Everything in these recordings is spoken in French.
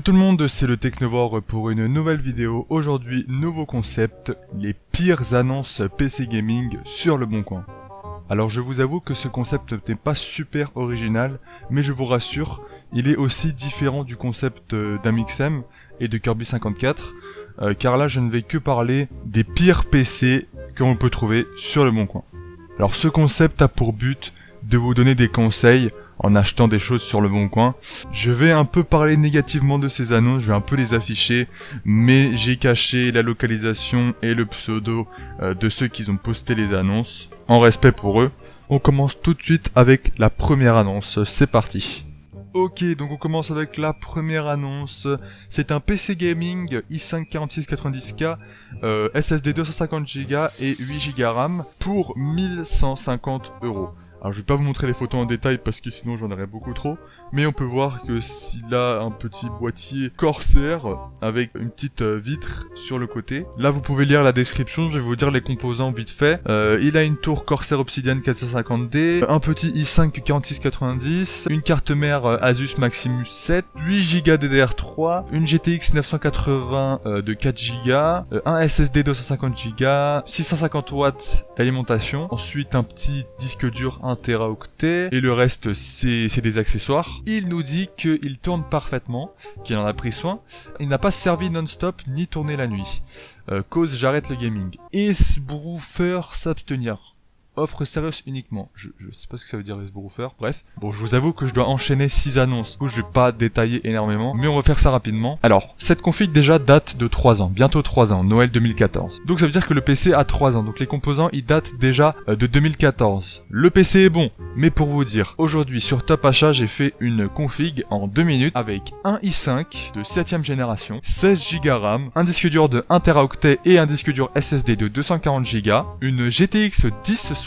Salut tout le monde, c'est le Technovore pour une nouvelle vidéo. Aujourd'hui, nouveau concept, les pires annonces PC Gaming sur le Bon Coin. Alors je vous avoue que ce concept n'est pas super original, mais je vous rassure, il est aussi différent du concept d'Amixem et de Kirby 54, car là je ne vais que parler des pires PC que l'on peut trouver sur le Bon Coin. Alors ce concept a pour but de vous donner des conseils en achetant des choses sur le Bon Coin. Je vais un peu parler négativement de ces annonces, je vais un peu les afficher, mais j'ai caché la localisation et le pseudo de ceux qui ont posté les annonces, en respect pour eux. On commence tout de suite avec la première annonce, c'est parti. Ok, donc on commence avec la première annonce. C'est un PC Gaming i5 4690K, SSD 250Go et 8Go RAM pour 1150€. Alors je vais pas vous montrer les photos en détail parce que sinon j'en aurais beaucoup trop, mais on peut voir que s'il a un petit boîtier Corsair avec une petite vitre sur le côté. Là vous pouvez lire la description, je vais vous dire les composants vite fait. Il a une tour Corsair Obsidian 450D, un petit i5 4690, une carte mère Asus Maximus 7, 8Go DDR3, une GTX 980 de 4Go, un SSD 250Go, 650 watts d'alimentation, ensuite un petit disque dur 1 Teraoctet, et le reste c'est des accessoires. Il nous dit qu'il tourne parfaitement, qu'il en a pris soin, il n'a pas servi non-stop ni tourné la nuit. Cause j'arrête le gaming. Esbroofer s'abstenir. Offre sérieuse uniquement. Je sais pas ce que ça veut dire Esbroofer, bref. Bon, je vous avoue que je dois enchaîner 6 annonces. Du coup, je vais pas détailler énormément, mais on va faire ça rapidement. Alors, cette config déjà date de 3 ans, bientôt 3 ans, Noël 2014. Donc ça veut dire que le PC a 3 ans, donc les composants ils datent déjà de 2014. Le PC est bon, mais pour vous dire, aujourd'hui sur Top Achat, j'ai fait une config en 2 minutes avec un i5 de 7ème génération, 16Go RAM, un disque dur de 1 Teraoctet et un disque dur SSD de 240Go, une GTX 1070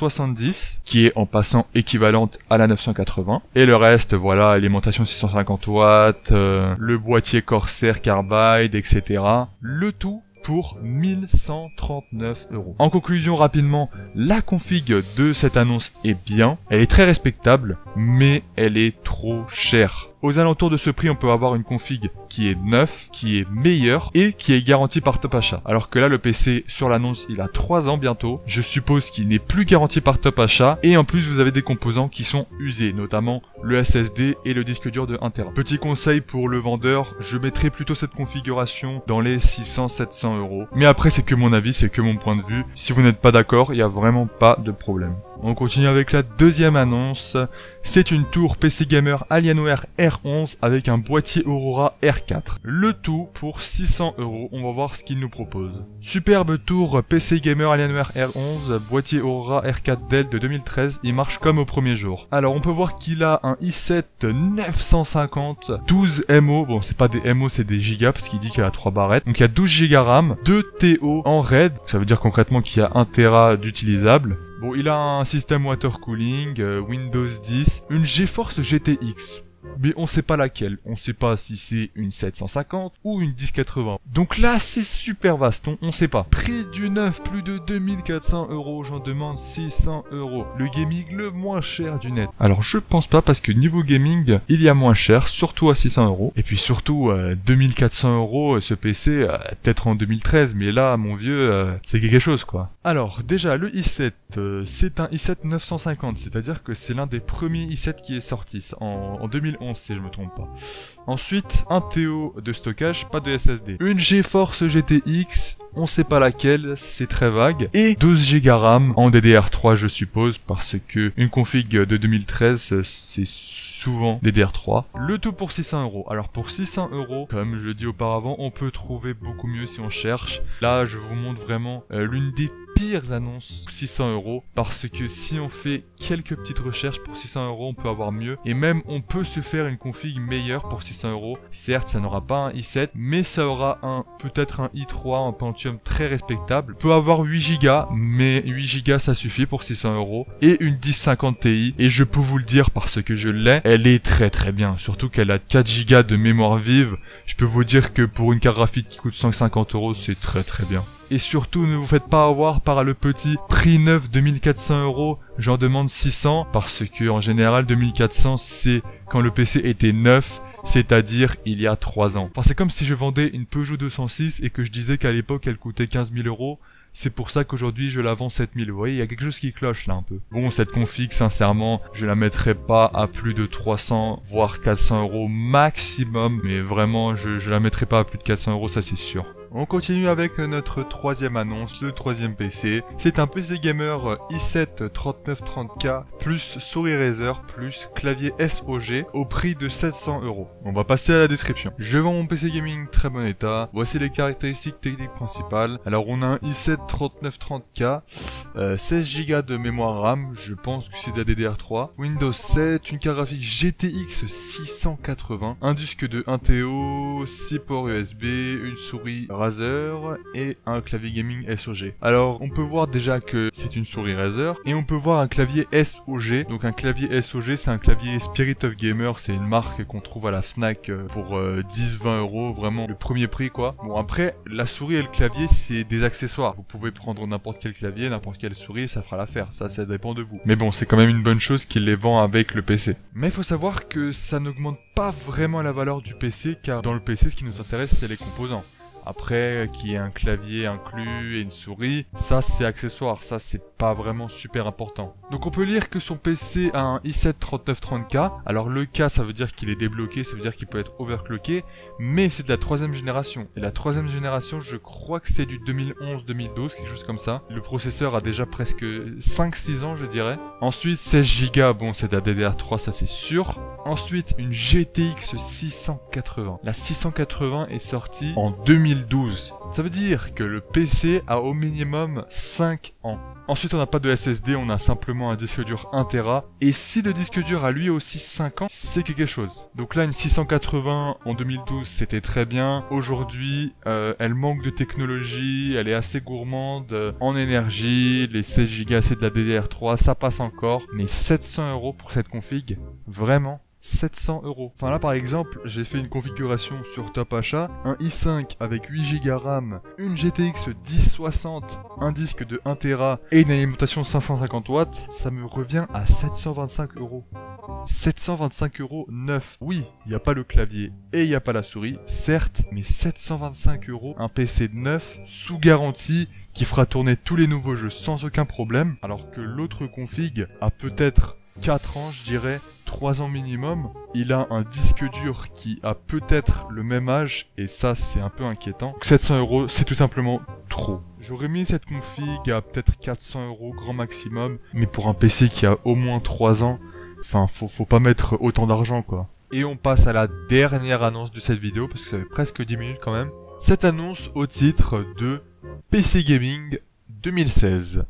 qui est en passant équivalente à la 980, et le reste voilà, alimentation 650 watts, le boîtier Corsair Carbide, etc. Le tout pour 1139€. En conclusion rapidement, la config de cette annonce est bien, elle est très respectable, mais elle est trop chère. Aux alentours de ce prix, on peut avoir une config qui est neuf, qui est meilleure et qui est garantie par Top Achat. Alors que là, le PC, sur l'annonce, il a 3 ans bientôt. Je suppose qu'il n'est plus garanti par Top Achat. Et en plus, vous avez des composants qui sont usés, notamment le SSD et le disque dur de 1 Tera. Petit conseil pour le vendeur, je mettrai plutôt cette configuration dans les 600-700€. Mais après, c'est que mon avis, c'est que mon point de vue. Si vous n'êtes pas d'accord, il n'y a vraiment pas de problème. On continue avec la deuxième annonce. C'est une tour PC Gamer Alienware R11 avec un boîtier Aurora R4. Le tout pour 600€. On va voir ce qu'il nous propose. Superbe tour PC Gamer Alienware R11, boîtier Aurora R4 Dell de 2013. Il marche comme au premier jour. Alors on peut voir qu'il a un i7 950, 12 MO. Bon, c'est pas des MO, c'est des gigas parce qu'il dit qu'il a 3 barrettes. Donc il y a 12 Go RAM, 2 TO en RAID. Ça veut dire concrètement qu'il y a 1 Tera d'utilisable. Bon, il a un système water cooling, Windows 10, une GeForce GTX. Mais on sait pas laquelle, on sait pas si c'est une 750 ou une 1080. Donc là c'est super vaste, on sait pas. Prix du neuf, plus de 2400€, j'en demande 600€. Le gaming le moins cher du net. Alors je pense pas parce que niveau gaming, il y a moins cher, surtout à 600€. Et puis surtout 2400€ ce PC, peut-être en 2013, mais là mon vieux, c'est quelque chose quoi. Alors déjà le i7, c'est un i7 950, c'est-à-dire que c'est l'un des premiers i7 qui est sorti en 2011 si je me trompe pas. Ensuite, un TO de stockage, pas de SSD. Une GeForce GTX, on sait pas laquelle, c'est très vague. Et 12Go RAM en DDR3 je suppose, parce que une config de 2013 c'est souvent DDR3. Le tout pour 600€. Alors pour 600€, comme je l'ai dit auparavant, on peut trouver beaucoup mieux si on cherche. Là je vous montre vraiment l'une des pires annonces 600€, parce que si on fait quelques petites recherches pour 600€, on peut avoir mieux, et même on peut se faire une config meilleure pour 600€. Certes ça n'aura pas un i7, mais ça aura peut-être un i3, un Pentium très respectable. Peut avoir 8Go, mais 8Go ça suffit pour 600€, et une 1050 Ti, et je peux vous le dire parce que je l'ai, elle est très très bien, surtout qu'elle a 4Go de mémoire vive. Je peux vous dire que pour une carte graphique qui coûte 150€, c'est très très bien. Et surtout, ne vous faites pas avoir par le petit prix neuf de 1400€, j'en demande 600, parce que en général 2400 c'est quand le PC était neuf, c'est-à-dire il y a 3 ans. Enfin, c'est comme si je vendais une Peugeot 206 et que je disais qu'à l'époque elle coûtait 15 000 euros. C'est pour ça qu'aujourd'hui je la vends 7 000. Vous voyez, il y a quelque chose qui cloche là un peu. Bon, cette config, sincèrement, je la mettrai pas à plus de 300 voire 400 euros maximum. Mais vraiment, je la mettrai pas à plus de 400 euros, ça c'est sûr. On continue avec notre troisième annonce, le troisième PC. C'est un PC gamer i7 3930K plus souris Razer plus clavier SOG au prix de 700 euros. On va passer à la description. Je vends mon PC gaming très bon état. Voici les caractéristiques techniques principales. Alors on a un i7 3930K, 16 Go de mémoire RAM, je pense que c'est de la DDR3, Windows 7, une carte graphique GTX 680, un disque de 1 TO, 6 ports USB, une souris Razer et un clavier gaming SOG. Alors on peut voir déjà que c'est une souris Razer et on peut voir un clavier SOG. Donc un clavier SOG, c'est un clavier Spirit of Gamer, c'est une marque qu'on trouve à la Fnac pour 10-20 euros, vraiment le premier prix quoi. Bon, après la souris et le clavier c'est des accessoires, vous pouvez prendre n'importe quel clavier, n'importe quelle souris, ça fera l'affaire, ça dépend de vous. Mais bon, c'est quand même une bonne chose qu'il les vend avec le PC. Mais il faut savoir que ça n'augmente pas vraiment la valeur du PC, car dans le PC ce qui nous intéresse c'est les composants. Après, qu'il y ait un clavier inclus et une souris, ça c'est accessoire, ça c'est pas vraiment super important. Donc on peut lire que son PC a un i7 3930K, alors le K ça veut dire qu'il est débloqué, ça veut dire qu'il peut être overclocké, mais c'est de la 3ème génération. Et la 3ème génération, je crois que c'est du 2011-2012, quelque chose comme ça. Le processeur a déjà presque 5-6 ans je dirais. Ensuite 16 Go, bon c'est de la DDR3, ça c'est sûr. Ensuite une GTX 680. La 680 est sortie en 2012. Ça veut dire que le PC a au minimum 5 ans. Ensuite, on n'a pas de SSD, on a simplement un disque dur 1 Tera. Et si le disque dur a lui aussi 5 ans, c'est quelque chose. Donc là, une 680 en 2012, c'était très bien. Aujourd'hui, elle manque de technologie, elle est assez gourmande en énergie. Les 16 Go, c'est de la DDR3, ça passe encore. Mais 700 euros pour cette config, vraiment 700 euros. Enfin là par exemple, j'ai fait une configuration sur Top Achat, un i5 avec 8 Go RAM, une GTX 1060, un disque de 1 Tera et une alimentation 550 watts, ça me revient à 725 euros. 725 euros neuf. Oui, il n'y a pas le clavier et il n'y a pas la souris, certes, mais 725 euros, un PC neuf, sous garantie, qui fera tourner tous les nouveaux jeux sans aucun problème, alors que l'autre config a peut-être 4 ans, je dirais, 3 ans minimum. Il a un disque dur qui a peut-être le même âge, et ça c'est un peu inquiétant. Donc 700 euros, c'est tout simplement trop. J'aurais mis cette config à peut-être 400 euros grand maximum, mais pour un PC qui a au moins 3 ans, enfin faut pas mettre autant d'argent quoi. Et on passe à la dernière annonce de cette vidéo, parce que ça fait presque 10 minutes quand même. Cette annonce au titre de PC Gaming 2016.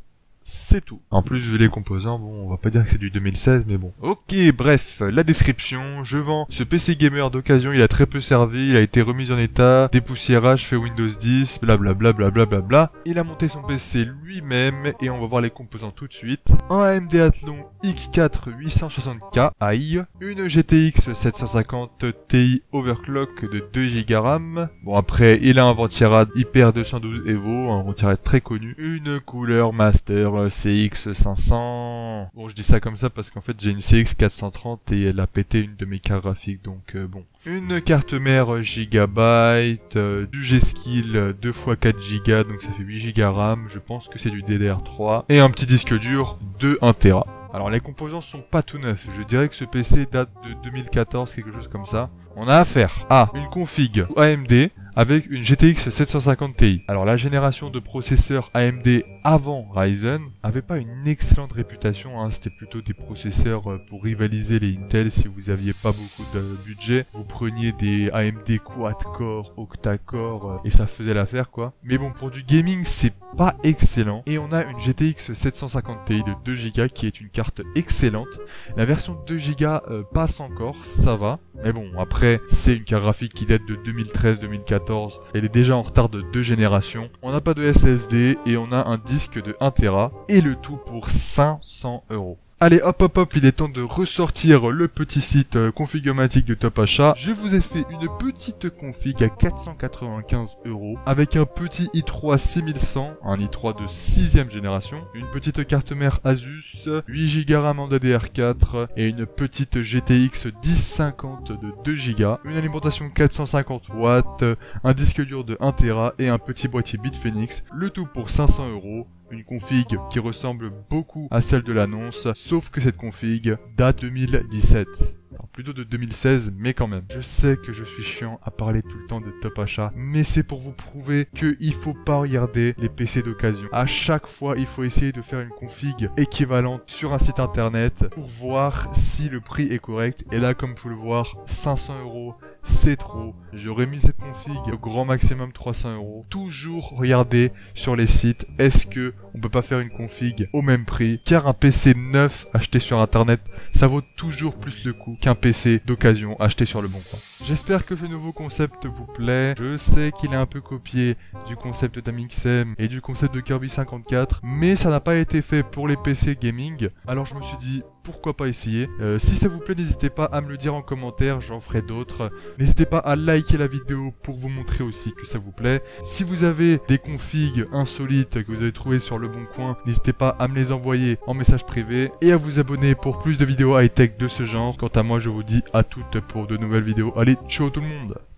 C'est tout. En plus, vu les composants, bon, on va pas dire que c'est du 2016, mais bon. Ok, bref, la description. Je vends ce PC gamer d'occasion, il a très peu servi, il a été remis en état, dépoussiérage fait Windows 10, blablabla, blablabla. Il a monté son PC lui-même, et on va voir les composants tout de suite. Un AMD Athlon X4 860K AI, une GTX 750 Ti overclock de 2 Go RAM. Bon, après, il a un ventirad Hyper 212 Evo, un ventirad très connu, une couleur master CX500. Bon, je dis ça comme ça parce qu'en fait j'ai une CX430 et elle a pété une de mes cartes graphiques, donc bon. Une carte mère Gigabyte, du G-Skill 2x4 Go, donc ça fait 8 Go RAM, je pense que c'est du DDR3, et un petit disque dur de 1 Tera. Alors les composants sont pas tout neufs, je dirais que ce PC date de 2014, quelque chose comme ça. On a affaire à une config AMD avec une GTX 750 Ti. Alors la génération de processeurs AMD avant Ryzen avait pas une excellente réputation, hein. C'était plutôt des processeurs pour rivaliser les Intel. Si vous aviez pas beaucoup de budget, vous preniez des AMD quad-core, octa-core et ça faisait l'affaire quoi. Mais bon, pour du gaming c'est pas excellent. Et on a une GTX 750 Ti de 2 Go qui est une carte excellente. La version 2 Go passe encore, ça va. Mais bon, après, c'est une carte graphique qui date de 2013-2014. Elle est déjà en retard de 2 générations. On n'a pas de SSD et on a un disque de 1 Tera. Et le tout pour 500 euros. Allez hop hop hop, il est temps de ressortir le petit site config-o-matic de Top Achat. Je vous ai fait une petite config à 495 € avec un petit i3 6100, un i3 de 6ème génération, une petite carte mère Asus, 8 Go RAM en DDR4 et une petite GTX 1050 de 2 Go, une alimentation 450 watts, un disque dur de 1 Tera et un petit boîtier Bitfenix, le tout pour 500 €. Une config qui ressemble beaucoup à celle de l'annonce, sauf que cette config date 2017. Enfin, plutôt de 2016, mais quand même. Je sais que je suis chiant à parler tout le temps de Top Achat, mais c'est pour vous prouver qu'il faut pas regarder les PC d'occasion. À chaque fois, il faut essayer de faire une config équivalente sur un site internet pour voir si le prix est correct. Et là, comme vous pouvez le voir, 500 €, c'est trop. J'aurais mis cette config au grand maximum 300 €. Toujours regarder sur les sites, est-ce que on peut pas faire une config au même prix, car un PC neuf acheté sur internet, ça vaut toujours plus le coup qu'un PC d'occasion acheté sur le bon coin. J'espère que ce nouveau concept vous plaît. Je sais qu'il est un peu copié du concept d'Amixem et du concept de Kirby 54, mais ça n'a pas été fait pour les PC gaming. Alors je me suis dit, pourquoi pas essayer. Si ça vous plaît, n'hésitez pas à me le dire en commentaire, j'en ferai d'autres. N'hésitez pas à liker la vidéo pour vous montrer aussi que ça vous plaît. Si vous avez des configs insolites que vous avez trouvées sur le bon coin, n'hésitez pas à me les envoyer en message privé et à vous abonner pour plus de vidéos high-tech de ce genre. Quant à moi, je vous dis à toutes pour de nouvelles vidéos. Allez, ciao tout le monde!